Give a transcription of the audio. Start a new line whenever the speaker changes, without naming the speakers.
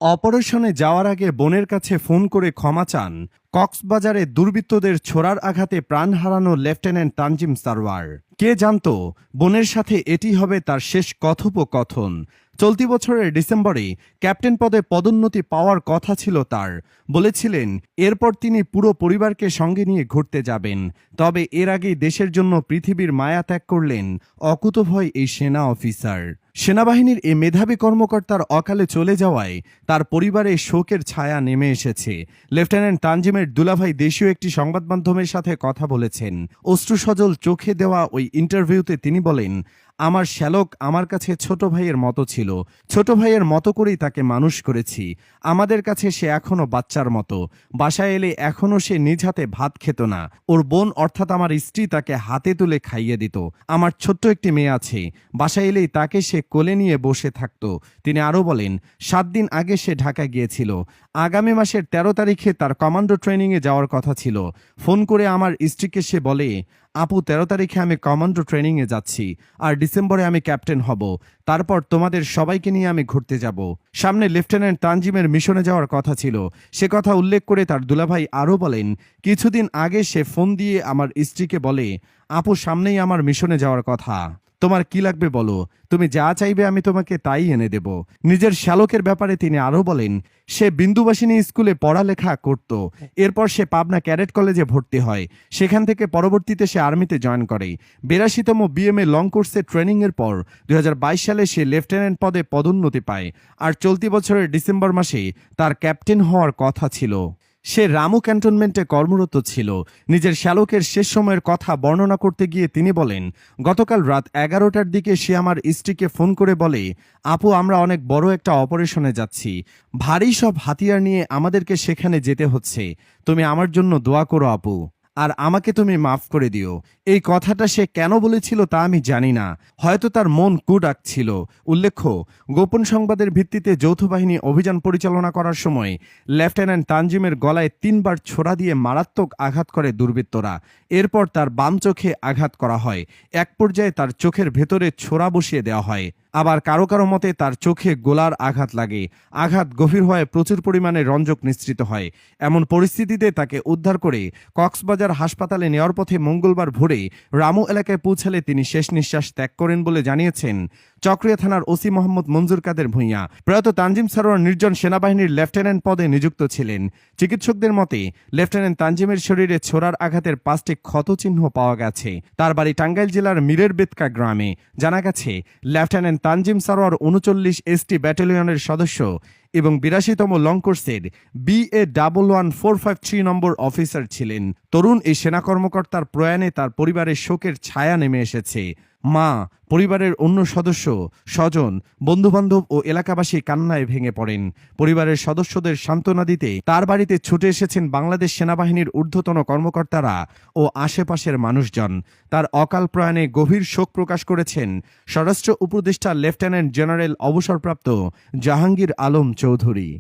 অপারেশনে যাওয়ার আগে বোনের কাছে ফোন করে ক্ষমা চান কক্সবাজারে দুর্বৃত্তদের ছোড়ার আঘাতে প্রাণ হারানো লেফটেন্যান্ট তানজিম সারওয়ার। কে জানতো বোনের সাথে এটি হবে তার শেষ কথোপকথন। চলতি বছরের ডিসেম্বরে ক্যাপ্টেন পদে পদোন্নতি পাওয়ার কথা ছিল তার। বলেছিলেন এরপর তিনি পুরো পরিবারকে সঙ্গে নিয়ে ঘুরতে যাবেন। তবে এর আগেই দেশের জন্য পৃথিবীর মায়া ত্যাগ করলেন অকুতোভয় এই সেনা অফিসার। সেনাবাহিনীর এ মেধাবী কর্মকর্তার অকালে চলে যাওয়ায় তার পরিবারে শোকের ছায়া নেমে এসেছে। লেফটেন্যান্ট তানজিমের দুলাভাই দেশীয় একটি সংবাদ মাধ্যমের সাথে কথা বলেছেন। অশ্রুসজল চোখে দেওয়া ওই ইন্টারভিউতে তিনি বলেন, আমার শ্যালক আমার কাছে ছোট ভাইয়ের মতো ছিল। ছোট ভাইয়ের মতো করেই তাকে মানুষ করেছি। আমাদের কাছে সে এখনো বাচ্চার মতো। বাসায় এলে এখনো সে নিজ হাতে ভাত খেত না। ওর বোন অর্থাৎ আমার স্ত্রী তাকে হাতে তুলে খাইয়ে দিত। আমার ছোট্ট একটি মেয়ে আছে। বাসায় এলেই তাকে সে কোলে নিয়ে বসে থাকত। তিনি আরও বলেন, 7 দিন আগে সে ঢাকা গিয়েছিল। আগামী মাসের 13 তারিখে তার কমান্ডো ট্রেনিংয়ে যাওয়ার কথা ছিল। ফোন করে আমার স্ত্রীকে সে বলে, আপু 13 তারিখে আমি কমান্ডো ট্রেনিংয়ে যাচ্ছি, আর ডিসেম্বরে আমি ক্যাপ্টেন হব। তারপর তোমাদের সবাইকে নিয়ে আমি ঘুরতে যাব। সামনে লেফটেন্যান্ট তানজিমের মিশনে যাওয়ার কথা ছিল। সে কথা উল্লেখ করে তার দুলাভাই আরও বলেন, কিছুদিন আগে সে ফোন দিয়ে আমার স্ত্রীকে বলে, আপু সামনেই আমার মিশনে যাওয়ার কথা, তোমার কি লাগবে বলো, তুমি যা চাইবে আমি তোমাকে তাই এনে দেব। নিজের শ্যালকের ব্যাপারে তিনি আরও বলেন, সে বিন্দুবাসিনী স্কুলে পড়ালেখা করত। এরপর সে পাবনা ক্যাডেট কলেজে ভর্তি হয়। সেখান থেকে পরবর্তীতে সে আর্মিতে জয়েন করে। 82তম বিএমএ লং কোর্সে ট্রেনিংয়ের পর 2022 সালে সে লেফটেন্যান্ট পদে পদোন্নতি পায়। আর চলতি বছরের ডিসেম্বর মাসে তার ক্যাপ্টেন হওয়ার কথা ছিল। সে রামু ক্যান্টনমেন্টে কর্মরত ছিল। নিজের শ্যালকের শেষ সময়ের কথা বর্ণনা করতে গিয়ে তিনি বলেন, গতকাল রাত 11টার দিকে সে আমার স্ত্রীকে ফোন করে বলে, আপু আমরা অনেক বড় একটা অপারেশনে যাচ্ছি। ভারী সব হাতিয়ার নিয়ে আমাদেরকে সেখানে যেতে হচ্ছে। তুমি আমার জন্য দোয়া করো আপু, আর আমাকে তুমি মাফ করে দিও। এই কথাটা সে কেন বলেছিল তা আমি জানি না। হয়তো তার মন ডাকছিল। উল্লেখ্য, গোপন সংবাদের ভিত্তিতে যৌথ বাহিনী অভিযান পরিচালনা করার সময় লেফটেন্যান্ট তানজিমের গলায় 3 বার ছোরা দিয়ে মারাত্মক আঘাত করে দুর্বৃত্তরা। এরপর তার বাম চোখে আঘাত করা হয়। এক পর্যায়ে তার চোখের ভেতরে ছোরা বসিয়ে দেওয়া হয়। আবার কারো কারো মতে তার চোখে গোলার আঘাত লাগে। আঘাত গভীর হয়ে প্রচুর পরিমাণে রঞ্জক নিঃসৃত হয়। এমন পরিস্থিতিতে তাকে উদ্ধার করে কক্সবাজার হাসপাতালে নেওয়ার পথে মঙ্গলবার ভোরে রামু এলাকায় পৌঁছালে তিনি শেষ নিঃশ্বাস ত্যাগ করেন বলে জানিয়েছেন চকরিয়া থানার ওসি মোহাম্মদ মঞ্জুর কাদের ভূঁইয়া। প্রয়াত তানজিম সারোয়ার নির্জন সেনাবাহিনীর লেফটেন্যান্ট পদে নিযুক্ত ছিলেন। চিকিৎসকদের মতে লেফটেন্যান্ট তানজিমের শরীরে ছোড়ার আঘাতের 5টি ক্ষতচিহ্ন পাওয়া গেছে। তার বাড়ি টাঙ্গাইল জেলার মীরের বেতকা গ্রামে। জানা গেছে লেফটেন্যান্ট তানজিম সারোয়ার 39 এসটি ব্যাটালিয়নের সদস্য এবং 82তম লং কোর্সের BA11453 নম্বর অফিসার ছিলেন। তরুণ এই সেনা কর্মকর্তার প্রয়াণে তার পরিবারের শোকের ছায়া নেমে এসেছে। মা, পরিবারের অন্য সদস্য, স্বজন, বন্ধুবান্ধব ও এলাকাবাসী কান্নায় ভেঙে পড়েন। পরিবারের সদস্যদের সান্ত্বনা দিতে তার বাড়িতে ছুটে এসেছেন বাংলাদেশ সেনাবাহিনীর ঊর্ধ্বতন কর্মকর্তারা ও আশেপাশের মানুষজন। তার অকাল প্রয়াণে গভীর শোক প্রকাশ করেছেন স্বরাষ্ট্র উপদেষ্টা লেফটেন্যান্ট জেনারেল অবসরপ্রাপ্ত জাহাঙ্গীর আলম চৌধুরী।